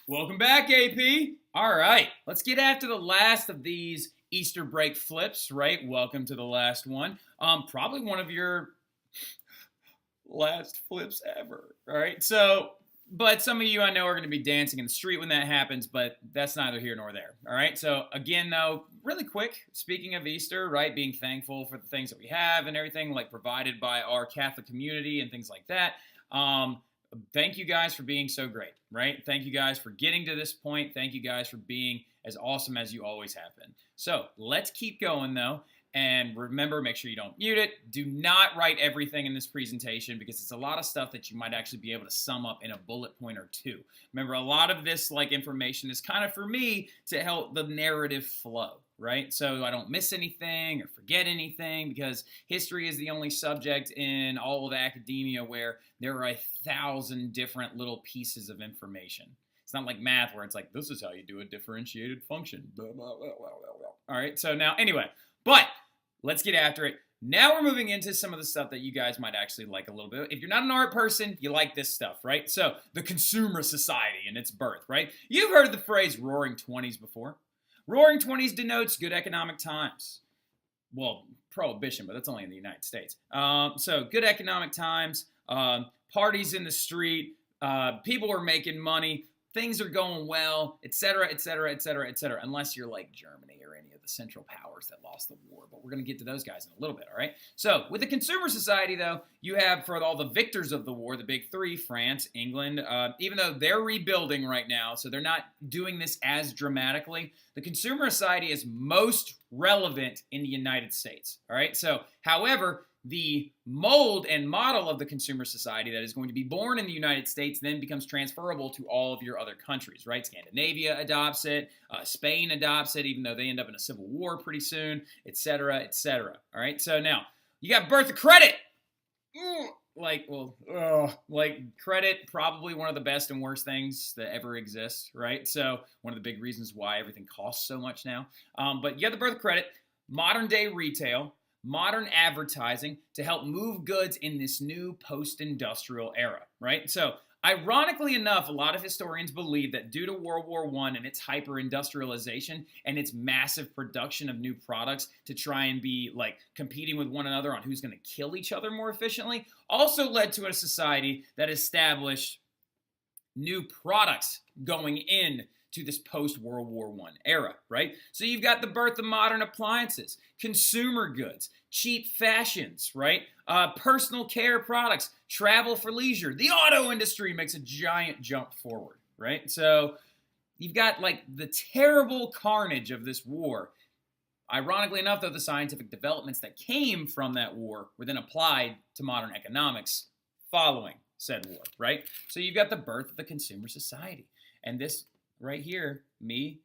Welcome back, AP. All right, let's get after the last of these Easter break flips, right? Welcome to the last one. Probably one of your last flips ever. All right, but some of you I know are going to be dancing in the street when that happens, but that's neither here nor there. All right, so again, though, really quick, speaking of Easter, right, being thankful for the things that we have and everything, like provided by our Catholic community and things like that. Thank you guys for being so great, right? Thank you guys for getting to this point. Thank you guys for being as awesome as you always have been. So let's keep going, though. And remember, make sure you don't mute it. Do not write everything in this presentation because it's a lot of stuff that you might actually be able to sum up in a bullet point or two. Remember, a lot of this information is kind of for me to help the narrative flow, right? So I don't miss anything or forget anything because history is the only subject in all of academia where there are 1,000 different little pieces of information. It's not like math where it's like, this is how you do a differentiated function. Blah, blah, blah, blah, blah. All right, so now, anyway, but let's get after it. Now we're moving into some of the stuff that you guys might actually like a little bit. If you're not an art person, you like this stuff, right? So the Consumer Society and its birth, right? You've heard the phrase Roaring Twenties before. Roaring Twenties denotes good economic times. Well, prohibition, but that's only in the United States. So good economic times, parties in the street, people are making money, things are going well, etc., etc., etc., etc., unless you're like Germany or any of the Central Powers that lost the war. But we're going to get to those guys in a little bit, all right? So with the Consumer Society, though, you have for all the victors of the war, the big three, France, England, even though they're rebuilding right now, so they're not doing this as dramatically, the Consumer Society is most relevant in the United States, all right? So, however, the mold and model of the Consumer Society that is going to be born in the United States then becomes transferable to all of your other countries, right? Scandinavia adopts it, Spain adopts it, even though they end up in a civil war pretty soon, etc., etc. All right, so now you got birth of credit. Credit, probably one of the best and worst things that ever exist, right? So one of the big reasons why everything costs so much now. But you got the birth of credit, modern day retail, modern advertising to help move goods in this new post-industrial era, right? So ironically enough, a lot of historians believe that due to World War I and its hyper-industrialization and its massive production of new products to try and be like competing with one another on who's going to kill each other more efficiently, also led to a society that established new products going in to this post-World War I era, right? So you've got the birth of modern appliances, consumer goods, cheap fashions, right? Personal care products, travel for leisure. The auto industry makes a giant jump forward, right? So you've got like the terrible carnage of this war. Ironically enough, though, the scientific developments that came from that war were then applied to modern economics following said war, right? So you've got the birth of the Consumer Society. And this right here, me,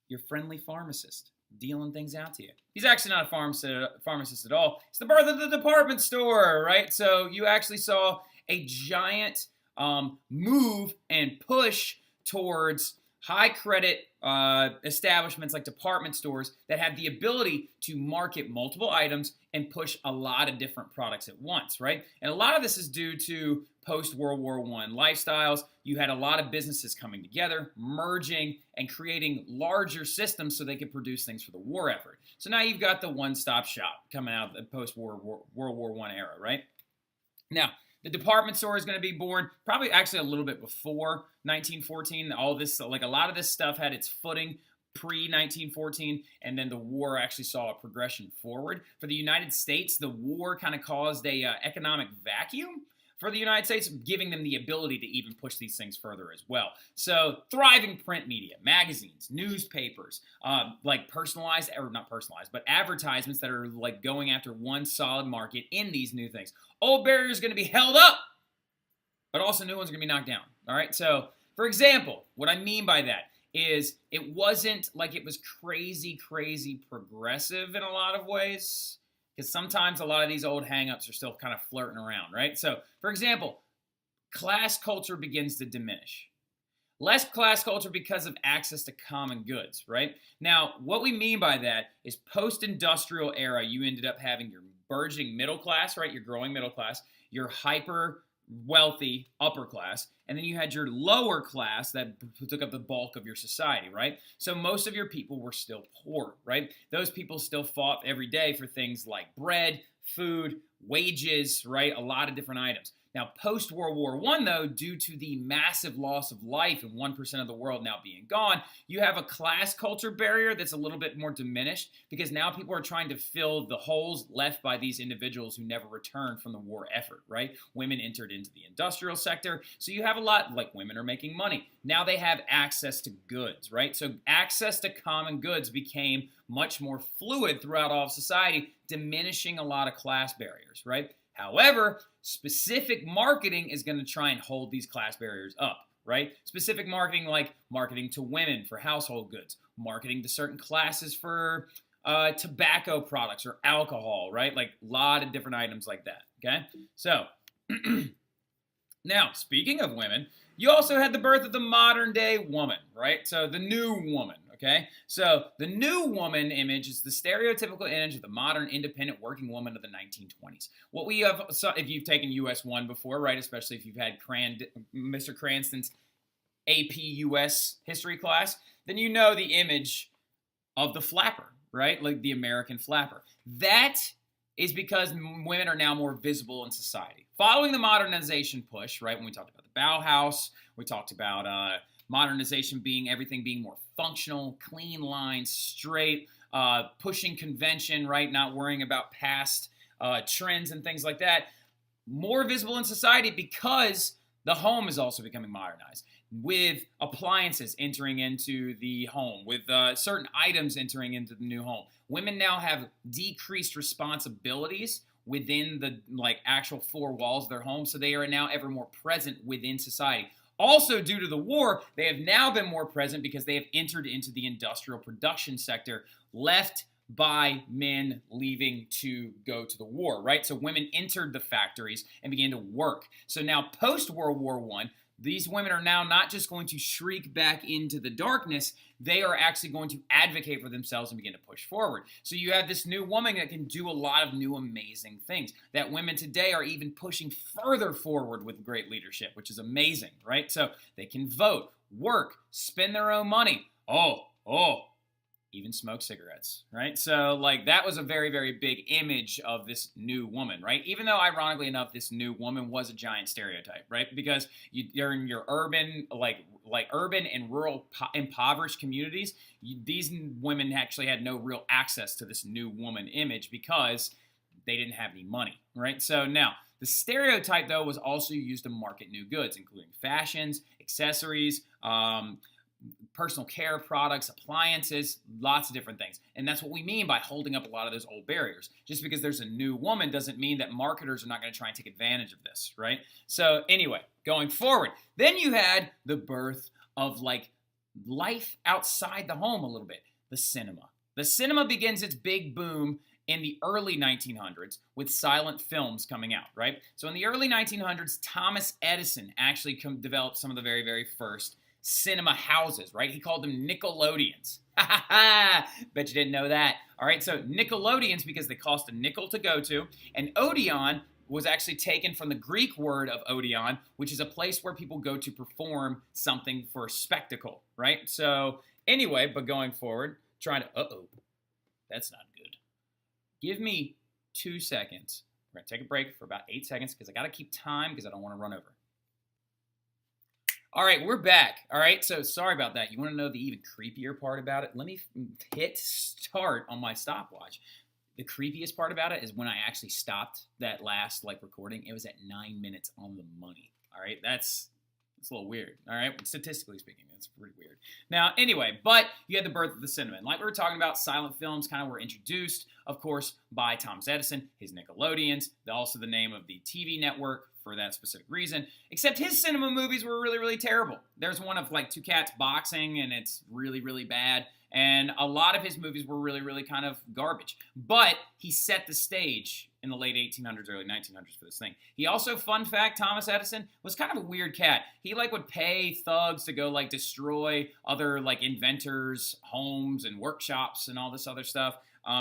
your friendly pharmacist, dealing things out to you. He's actually not a pharmacist at all. It's the birth of the department store, right? So you actually saw a giant move and push towards high credit establishments like department stores that have the ability to market multiple items and push a lot of different products at once, right? And a lot of this is due to post-World War I lifestyles. You had a lot of businesses coming together, merging, and creating larger systems so they could produce things for the war effort. So now you've got the one-stop shop coming out of the post-World War I era, right? Now, the department store is going to be born probably actually a little bit before 1914. All this, like a lot of this stuff had its footing pre-1914, and then the war actually saw a progression forward. For the United States, the war kind of caused a economic vacuum for the United States, giving them the ability to even push these things further as well. So thriving print media, magazines, newspapers, like personalized, or not personalized, but advertisements that are like going after one solid market in these new things. Old barriers are going to be held up, but also new ones are going to be knocked down. All right, so for example, what I mean by that is it wasn't like it was crazy progressive in a lot of ways. Because sometimes a lot of these old hang-ups are still kind of flirting around, right? So, for example, class culture begins to diminish. Less class culture because of access to common goods, right? Now, what we mean by that is post-industrial era, you ended up having your burgeoning middle class, right? Your growing middle class, your hyper wealthy, upper class, and then you had your lower class that took up the bulk of your society, right? So most of your people were still poor, right? Those people still fought every day for things like bread, food, wages, right? A lot of different items. Now, post-World War I, though, due to the massive loss of life and 1% of the world now being gone, you have a class culture barrier that's a little bit more diminished because now people are trying to fill the holes left by these individuals who never returned from the war effort, right? Women entered into the industrial sector, so you have a lot, like women are making money. Now they have access to goods, right? So access to common goods became much more fluid throughout all of society, diminishing a lot of class barriers, right? However, specific marketing is going to try and hold these class barriers up, right? Specific marketing like marketing to women for household goods, marketing to certain classes for tobacco products or alcohol, right? Like a lot of different items like that, okay? So, now, speaking of women, you also had the birth of the modern day woman, right? So the new woman, okay? So the new woman image is the stereotypical image of the modern independent working woman of the 1920s. What we have, if you've taken US 1 before, right, especially if you've had Mr. Cranston's AP US history class, then you know the image of the flapper, right? Like the American flapper. That is because women are now more visible in society. Following the modernization push, right, when we talked about the Bauhaus, we talked about modernization being everything being more functional, clean lines, straight, pushing convention, right, not worrying about past trends and things like that. More visible in society because the home is also becoming modernized, with appliances entering into the home, with certain items entering into the new home. Women now have decreased responsibilities within the actual four walls of their home, so they are now ever more present within society. Also, due to the war, they have now been more present because they have entered into the industrial production sector, left by men leaving to go to the war, right? So women entered the factories and began to work. So now, post-World War I, these women are now not just going to shriek back into the darkness, they are actually going to advocate for themselves and begin to push forward. So you have this new woman that can do a lot of new amazing things. That women today are even pushing further forward with great leadership, which is amazing, right? So they can vote, work, spend their own money. Even smoke cigarettes, right? So that was a very, very big image of this new woman, right? Even though ironically enough, this new woman was a giant stereotype, right? Because you're in your urban, urban and rural impoverished communities, these women actually had no real access to this new woman image because they didn't have any money, right? So now, the stereotype, though, was also used to market new goods, including fashions, accessories, personal care products, appliances, lots of different things. And that's what we mean by holding up a lot of those old barriers. Just because there's a new woman doesn't mean that marketers are not going to try and take advantage of this, right? So anyway, going forward, then you had the birth of life outside the home a little bit, the cinema. The cinema begins its big boom in the early 1900s with silent films coming out, right? So in the early 1900s, Thomas Edison actually developed some of the very, very first cinema houses, right? He called them Nickelodeons. Bet you didn't know that. All right, so Nickelodeons because they cost a nickel to go to, and Odeon was actually taken from the Greek word of Odeon, which is a place where people go to perform something for a spectacle, right? So anyway, but going forward, that's not good. Give me 2 seconds. We're going to take a break for about 8 seconds because I got to keep time because I don't want to run over. All right, we're back. All right, so sorry about that. You want to know the even creepier part about it? Let me hit start on my stopwatch. The creepiest part about it is when I actually stopped that last recording, it was at 9 minutes on the money. All right, it's a little weird. All right, statistically speaking, it's pretty weird. Now, anyway, but you had the birth of the cinema. And like we were talking about, silent films kind of were introduced, of course, by Thomas Edison, his Nickelodeons, also the name of the TV network for that specific reason, except his cinema movies were really, really terrible. There's one of two cats boxing, and it's really, really bad. And a lot of his movies were really, really kind of garbage. But he set the stage in the late 1800s, early 1900s for this thing. He also, fun fact, Thomas Edison was kind of a weird cat. He would pay thugs to go destroy other inventors' homes and workshops and all this other stuff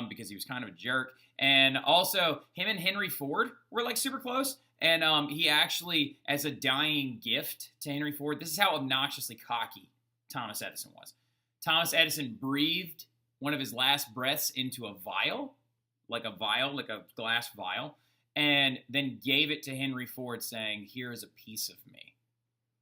because he was kind of a jerk. And also, him and Henry Ford were super close. And he actually, as a dying gift to Henry Ford, this is how obnoxiously cocky Thomas Edison was. Thomas Edison breathed one of his last breaths into a vial, like a glass vial, and then gave it to Henry Ford saying, "Here is a piece of me."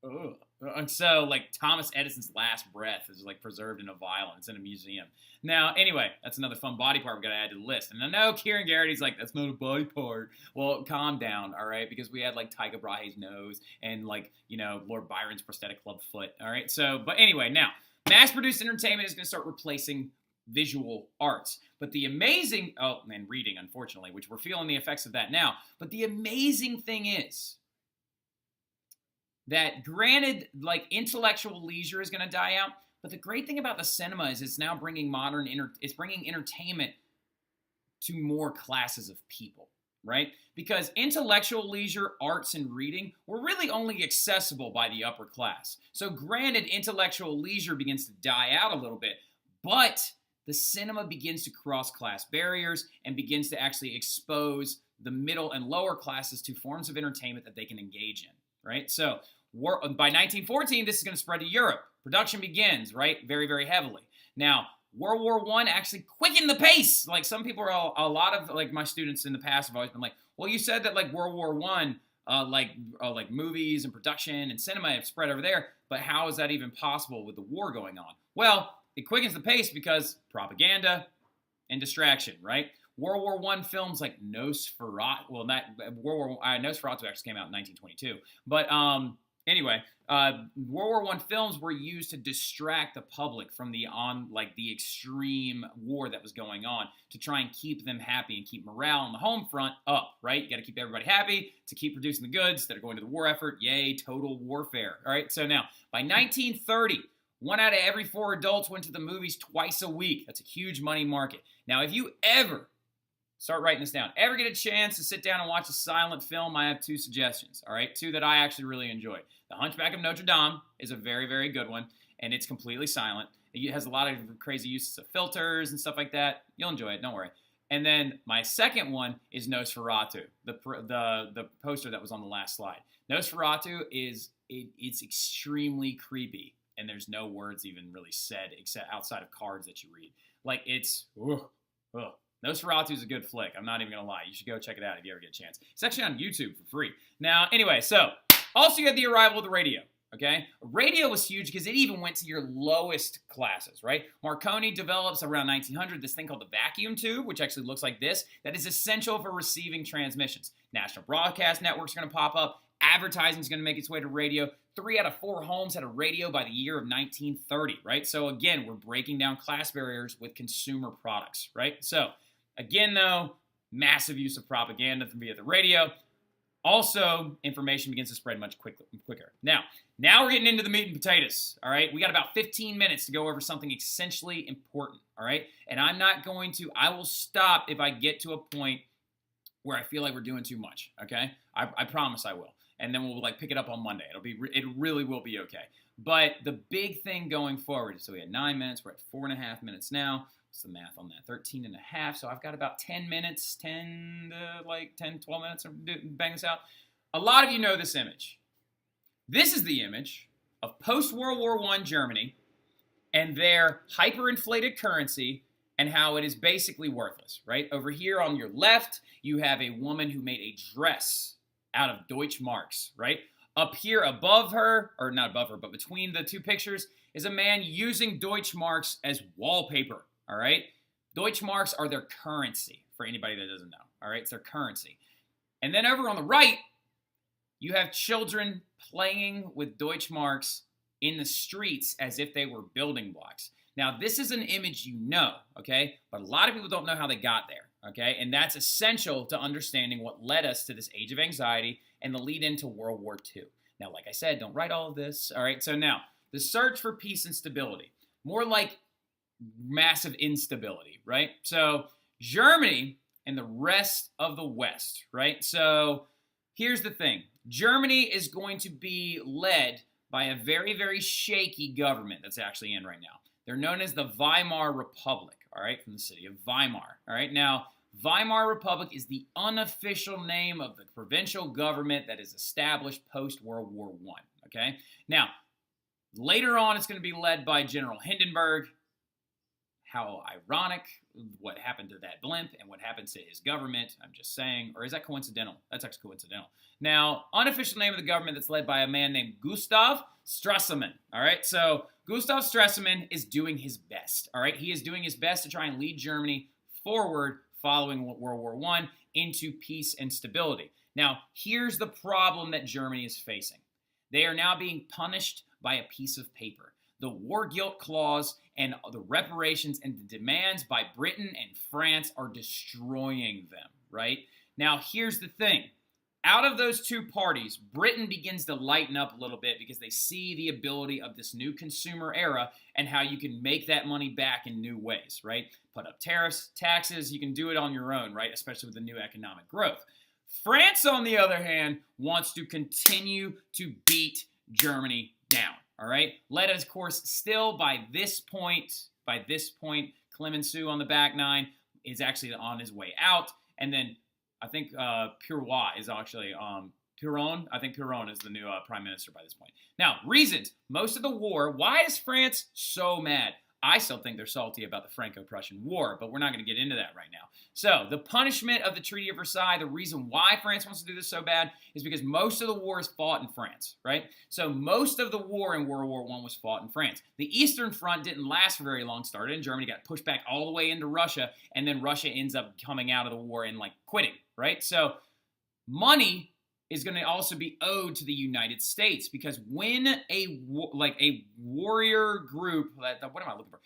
Ugh. And so, like, Thomas Edison's last breath is, like, preserved in a vial, and it's in a museum. Now, anyway, that's another fun body part we've got to add to the list. And I know Kieran Garrity's like, that's not a body part. Well, calm down, all right? Because we had, like, Tycho Brahe's nose and, like, you know, Lord Byron's prosthetic club foot, all right? So, but anyway, now, mass-produced entertainment is going to start replacing visual arts. But the amazing, and reading, unfortunately, which we're feeling the effects of that now. But the amazing thing is that, granted, like, intellectual leisure is going to die out, but the great thing about the cinema is it's now bringing it's bringing entertainment to more classes of people, right? Because intellectual leisure, arts, and reading were really only accessible by the upper class. So granted, intellectual leisure begins to die out a little bit, but the cinema begins to cross class barriers and begins to actually expose the middle and lower classes to forms of entertainment that they can engage in, right? So by 1914, this is going to spread to Europe. Production begins, right? Very, very heavily. Now, World War I actually quickened the pace. Like, some people are, a lot of, like, my students in the past have always been like, well, you said that, like, World War I, like movies and production and cinema have spread over there, but how is that even possible with the war going on? Well, it quickens the pace because propaganda and distraction, right? World War I films like Nosferatu, Nosferatu actually came out in 1922, but anyway, World War I films were used to distract the public from the extreme war that was going on, to try and keep them happy and keep morale on the home front up, right? You got to keep everybody happy to keep producing the goods that are going to the war effort. Yay, total warfare. All right, so now, by 1930, 1 out of every 4 adults went to the movies twice a week. That's a huge money market. Now, if you ever, start writing this down, ever get a chance to sit down and watch a silent film, I have 2 suggestions, all right? 2 that I actually really enjoyed. The Hunchback of Notre Dame is a very, very good one, and it's completely silent. It has a lot of crazy uses of filters and stuff like that. You'll enjoy it, don't worry. And then my second one is Nosferatu, the poster that was on the last slide. Nosferatu it's extremely creepy, and there's no words even really said except outside of cards that you read. Like, it's, Nosferatu is a good flick. I'm not even going to lie. You should go check it out if you ever get a chance. It's actually on YouTube for free. Now, anyway, so also you had the arrival of the radio, okay? Radio was huge because it even went to your lowest classes, right? Marconi develops around 1900 this thing called the vacuum tube, which actually looks like this, that is essential for receiving transmissions. National broadcast networks are going to pop up. Advertising is going to make its way to radio. 3 out of 4 homes had a radio by the year of 1930, right? So again, we're breaking down class barriers with consumer products, right? So again, though, massive use of propaganda via the radio. Also, information begins to spread much quicker. Now we're getting into the meat and potatoes, all right? We got about 15 minutes to go over something essentially important, all right? And I will stop if I get to a point where I feel like we're doing too much, okay? I promise I will. And then we'll, like, pick it up on Monday. It really will be okay. But the big thing going forward, so we had 9 minutes, we're at 4.5 minutes now. What's the math on that? 13 and a half. So I've got about 10 minutes, 12 minutes to bang this out. A lot of you know this image. This is the image of post-World War I Germany and their hyperinflated currency and how it is basically worthless, right? Over here on your left, you have a woman who made a dress out of Deutschmarks, right? Up here above her, or not above her, but between the 2 pictures, is a man using Deutschmarks as wallpaper, all right? Deutschmarks are their currency, for anybody that doesn't know, all right? It's their currency. And then over on the right, you have children playing with Deutschmarks in the streets as if they were building blocks. Now, this is an image you know, okay? But a lot of people don't know how they got there, okay? And that's essential to understanding what led us to this age of anxiety and the lead into World War II. Now, like I said, don't write all of this, all right? So now, the search for peace and stability. More like massive instability, right? So Germany and the rest of the West, right? So here's the thing. Germany is going to be led by a very, very shaky government that's actually in right now. They're known as the Weimar Republic, all right, from the city of Weimar, all right? Now, Weimar Republic is the unofficial name of the provincial government that is established post-World War I, okay? Now, later on, it's going to be led by General Hindenburg. How ironic what happened to that blimp and what happens to his government. I'm just saying. Or is that coincidental? That's actually coincidental. Now, unofficial name of the government that's led by a man named Gustav Stresemann. All right, so Gustav Stresemann is doing his best. All right, he is doing his best to try and lead Germany forward following World War I into peace and stability. Now, here's the problem that Germany is facing. They are now being punished by a piece of paper. The war guilt clause and the reparations and the demands by Britain and France are destroying them, right? Now, here's the thing. Out of those two parties, Britain begins to lighten up a little bit because they see the ability of this new consumer era and how you can make that money back in new ways, right? Put up tariffs, taxes, you can do it on your own, right? Especially with the new economic growth. France, on the other hand, wants to continue to beat Germany down, all right? Led, of course, still by this point, Clemenceau on the back nine is actually on his way out, and then I think Piron is actually Piron. I think Piron is the new prime minister by this point. Now, reasons. Most of the war. Why is France so mad? I still think they're salty about the Franco-Prussian War, but we're not going to get into that right now. So, the punishment of the Treaty of Versailles, the reason why France wants to do this so bad is because most of the war is fought in France, right? So, most of the war in World War I was fought in France. The Eastern Front didn't last for very long, started in Germany, got pushed back all the way into Russia, and then Russia ends up coming out of the war and, quitting, right? So, money is going to also be owed to the United States because when a warrior group, what am I looking for?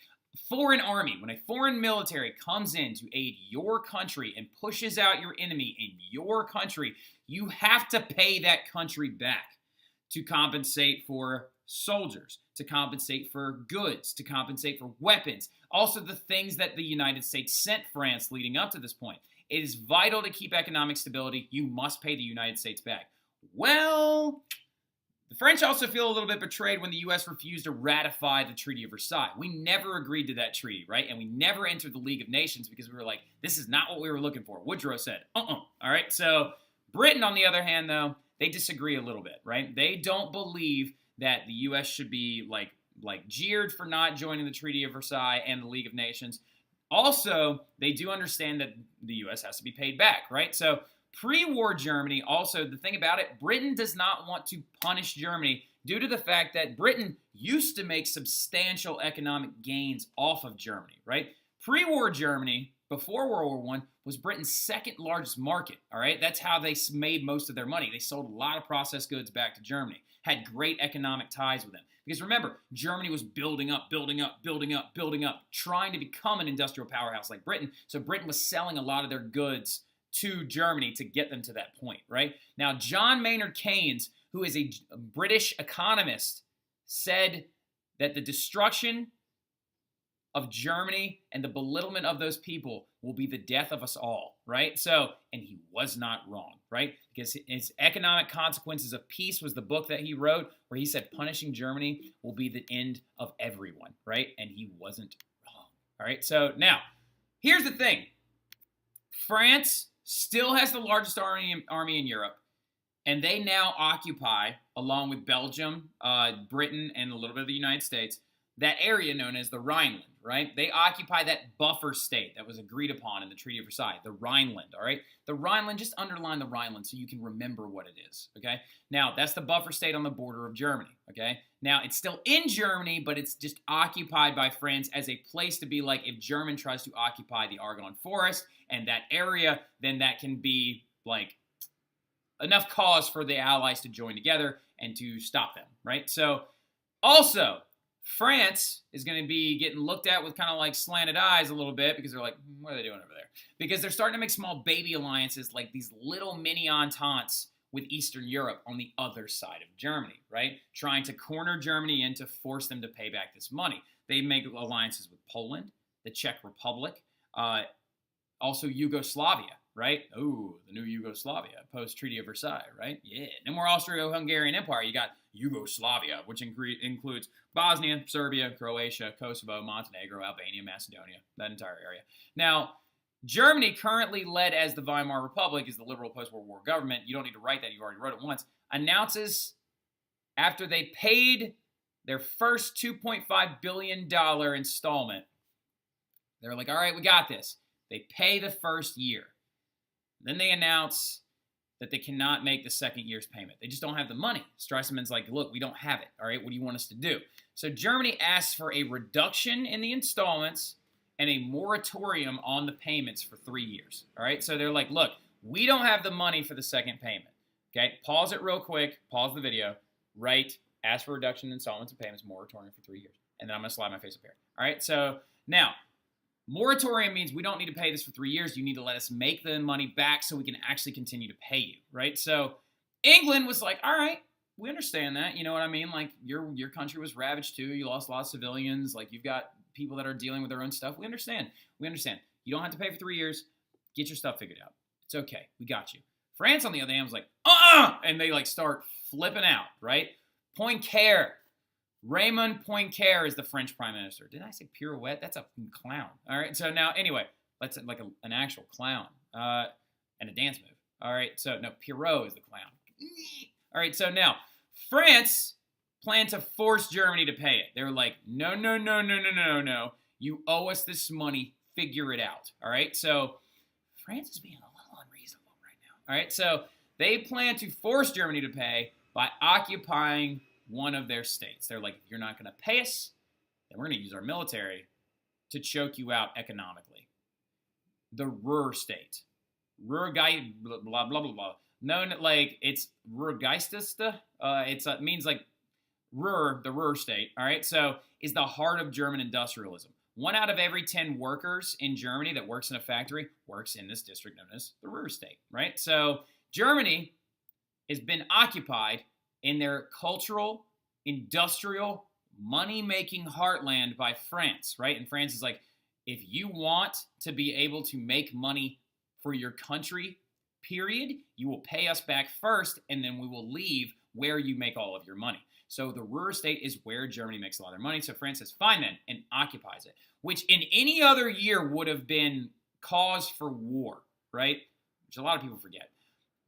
Foreign army, when a foreign military comes in to aid your country and pushes out your enemy in your country, you have to pay that country back to compensate for soldiers, to compensate for goods, to compensate for weapons, also the things that the United States sent France leading up to this point. It is vital to keep economic stability. You must pay the United States back. Well, the French also feel a little bit betrayed when the U.S. refused to ratify the Treaty of Versailles. We never agreed to that treaty, right? And we never entered the League of Nations because we were like, this is not what we were looking for. Woodrow said, All right, so Britain, on the other hand, though, they disagree a little bit, right? They don't believe that the U.S. should be jeered for not joining the Treaty of Versailles and the League of Nations. Also, they do understand that the U.S. has to be paid back, right? So pre-war Germany, also, the thing about it, Britain does not want to punish Germany due to the fact that Britain used to make substantial economic gains off of Germany, right? Pre-war Germany, before World War I, was Britain's second largest market, all right? That's how they made most of their money. They sold a lot of processed goods back to Germany, had great economic ties with them. Because remember, Germany was building up, trying to become an industrial powerhouse like Britain. So Britain was selling a lot of their goods to Germany to get them to that point, right? Now, John Maynard Keynes, who is a British economist, said that the destruction of Germany and the belittlement of those people will be the death of us all, right? So, and he was not wrong, right? Because his Economic Consequences of Peace was the book that he wrote where he said punishing Germany will be the end of everyone, right? And he wasn't wrong, all right? So now, here's the thing. France still has the largest army in Europe, and they now occupy, along with Belgium, Britain, and a little bit of the United States, that area known as the Rhineland, right? They occupy that buffer state that was agreed upon in the Treaty of Versailles, the Rhineland, all right? The Rhineland, just underline the Rhineland so you can remember what it is, okay? Now, that's the buffer state on the border of Germany, okay? Now, it's still in Germany, but it's just occupied by France as a place to be like if Germany tries to occupy the Argonne Forest and that area, then that can be like enough cause for the Allies to join together and to stop them, right? So, also, France is going to be getting looked at with kind of like slanted eyes a little bit because they're like, what are they doing over there? Because they're starting to make small baby alliances like these little mini ententes with Eastern Europe on the other side of Germany, right? Trying to corner Germany in to force them to pay back this money. They make alliances with Poland, the Czech Republic, also Yugoslavia, right? Oh, the new Yugoslavia, post-Treaty of Versailles, right? Yeah. No more Austro-Hungarian Empire. You got Yugoslavia, which includes Bosnia, Serbia, Croatia, Kosovo, Montenegro, Albania, Macedonia, that entire area. Now, Germany, currently led as the Weimar Republic, is the liberal post-World War government. You don't need to write that. You've already wrote it once. Announces after they paid their first $2.5 billion installment, they're like, all right, we got this. They pay the first year. Then they announce that they cannot make the second year's payment. They just don't have the money. Streisand's like, look, we don't have it. All right, what do you want us to do? So Germany asks for a reduction in the installments and a moratorium on the payments for 3 years. All right, so they're like, look, we don't have the money for the second payment. Okay, pause it real quick. Pause the video. Write, ask for reduction in installments and payments, moratorium for 3 years. And then I'm going to slide my face up here. All right, so now, moratorium means we don't need to pay this for 3 years. You need to let us make the money back so we can actually continue to pay you, right? So England was like, all right, we understand that. You know what I mean? Like, your country was ravaged too. You lost a lot of civilians. Like, you've got people that are dealing with their own stuff. We understand. We understand. You don't have to pay for 3 years. Get your stuff figured out. It's okay. We got you. France, on the other hand, was like, and they, like, start flipping out, right? Poincaré. Raymond Poincaré is the French prime minister. Did I say pirouette? That's a clown. All right, so now, anyway, that's like an actual clown and a dance move. All right, so no, Pierrot is the clown. All right, so now, France planned to force Germany to pay it. They were like, no. You owe us this money. Figure it out. All right, so France is being a little unreasonable right now. All right, so they plan to force Germany to pay by occupying one of their states. They're like, if you're not going to pay us, then we're going to use our military to choke you out economically. The Ruhr state. Ruhrgeist, blah, blah, blah, blah, blah. Known, like, it's Ruhrgeisteste. It means, like, Ruhr, the Ruhr state, all right? So, is the heart of German industrialism. 1 out of every 10 workers in Germany that works in a factory works in this district known as the Ruhr state, right? So, Germany has been occupied in their cultural, industrial, money-making heartland by France, right? And France is like, if you want to be able to make money for your country, period, you will pay us back first, and then we will leave where you make all of your money. So the Ruhr state is where Germany makes a lot of their money. So France says, fine then, and occupies it, which in any other year would have been cause for war, right? Which a lot of people forget.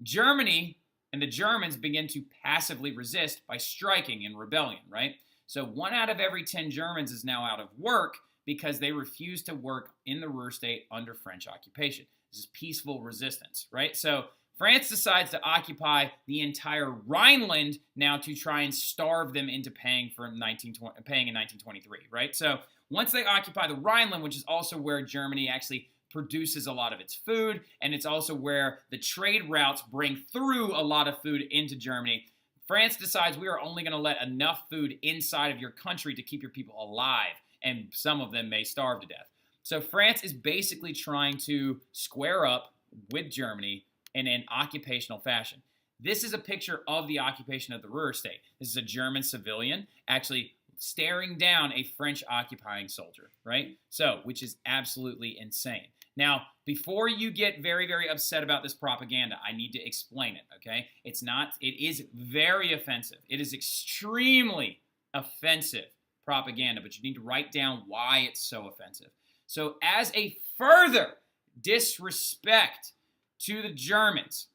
Germany and the Germans begin to passively resist by striking in rebellion, right? So 1 out of every 10 Germans is now out of work because they refuse to work in the Ruhr state under French occupation. This is peaceful resistance, right? So France decides to occupy the entire Rhineland now to try and starve them into paying in 1923, right? So once they occupy the Rhineland, which is also where Germany actually produces a lot of its food, and it's also where the trade routes bring through a lot of food into Germany, France decides we are only going to let enough food inside of your country to keep your people alive, and some of them may starve to death. So France is basically trying to square up with Germany in an occupational fashion. This is a picture of the occupation of the Ruhr state. This is a German civilian actually staring down a French occupying soldier, right? So, which is absolutely insane. Now, before you get very, very upset about this propaganda, I need to explain it, okay? It is very offensive. It is extremely offensive propaganda, but you need to write down why it's so offensive. So, as a further disrespect to the Germans,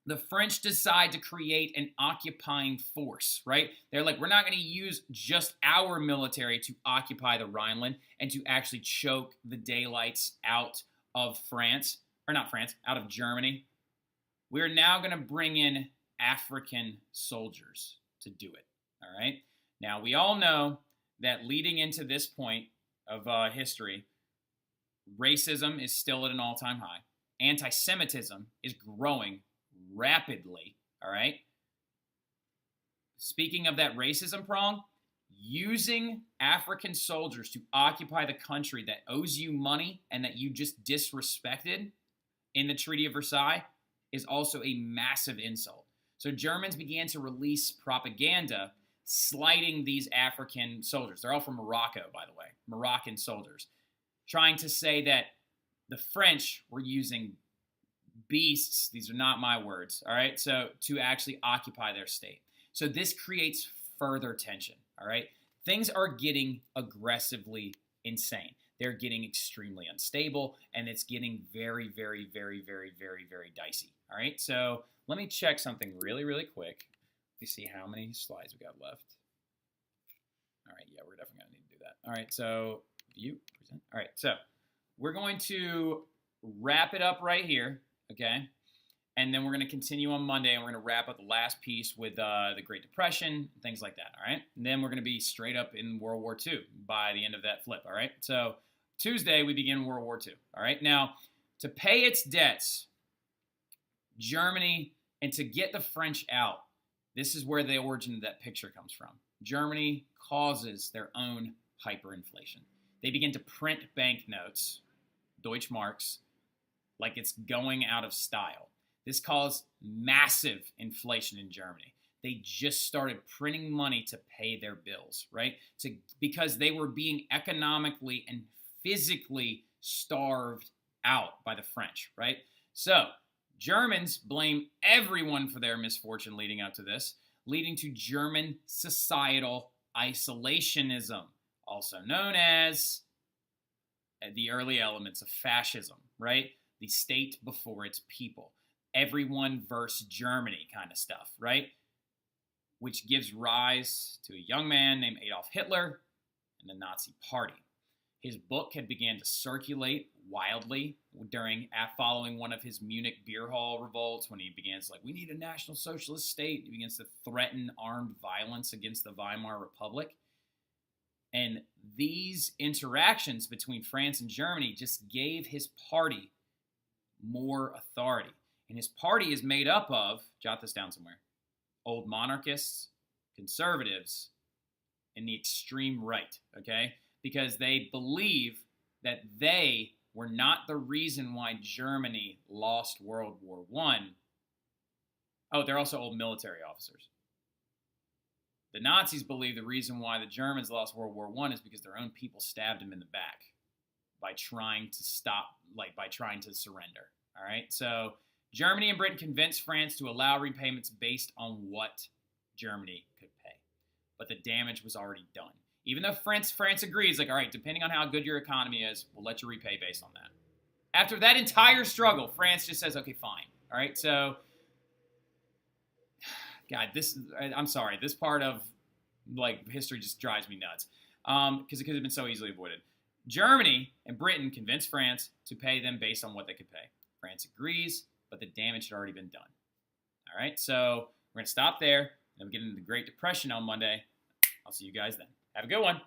the French decide to create an occupying force, right? They're like, we're not going to use just our military to occupy the Rhineland and to actually choke the daylights out of France, or not France, out of Germany. We're now going to bring in African soldiers to do it, all right? Now, we all know that leading into this point of history, racism is still at an all-time high. Anti-Semitism is growing rapidly, all right? Speaking of that racism prong, using African soldiers to occupy the country that owes you money and that you just disrespected in the Treaty of Versailles is also a massive insult. So Germans began to release propaganda slighting these African soldiers. They're all from Morocco, by the way, Moroccan soldiers, trying to say that the French were using beasts, these are not my words, all right, so to actually occupy their state. So this creates further tension, all right? Things are getting aggressively insane. they're getting extremely unstable, and it's getting very, very, very, very, very, very dicey. All right, so let me check something really, really quick. Let me see how many slides we got left. All right, yeah, we're definitely going to need to do that. All right, so view, present. All right, so we're going to wrap it up right here, okay? And then we're going to continue on Monday, and we're going to wrap up the last piece with the Great Depression, things like that, all right? And then we're going to be straight up in World War II by the end of that flip, all right? So Tuesday, we begin World War II, all right? Now, to pay its debts, Germany, and to get the French out, this is where the origin of that picture comes from. Germany causes their own hyperinflation. They begin to print banknotes, Deutschmarks, like it's going out of style. This caused massive inflation in Germany. They just started printing money to pay their bills, right? Because they were being economically and physically starved out by the French, right? So Germans blame everyone for their misfortune leading up to this, leading to German societal isolationism, also known as the early elements of fascism, right? The state before its people. Everyone versus Germany kind of stuff, right? Which gives rise to a young man named Adolf Hitler and the Nazi Party. His book had began to circulate wildly following one of his Munich beer hall revolts, when he begins we need a national socialist state. He begins to threaten armed violence against the Weimar Republic. And these interactions between France and Germany just gave his party more authority. And his party is made up of, jot this down somewhere, old monarchists, conservatives, and the extreme right, okay? Because they believe that they were not the reason why Germany lost World War I. Oh, they're also old military officers. The Nazis believe the reason why the Germans lost World War I is because their own people stabbed them in the back by trying to surrender. All right, so Germany and Britain convinced France to allow repayments based on what Germany could pay. But the damage was already done. Even though France agrees, all right, depending on how good your economy is, we'll let you repay based on that. After that entire struggle, France just says, okay, fine. All right, so, God, I'm sorry, this part of, history just drives me nuts. Because it could have been so easily avoided. Germany and Britain convinced France to pay them based on what they could pay. France agrees, but the damage had already been done. All right, so we're going to stop there, and we'll get into the Great Depression on Monday. I'll see you guys then. Have a good one.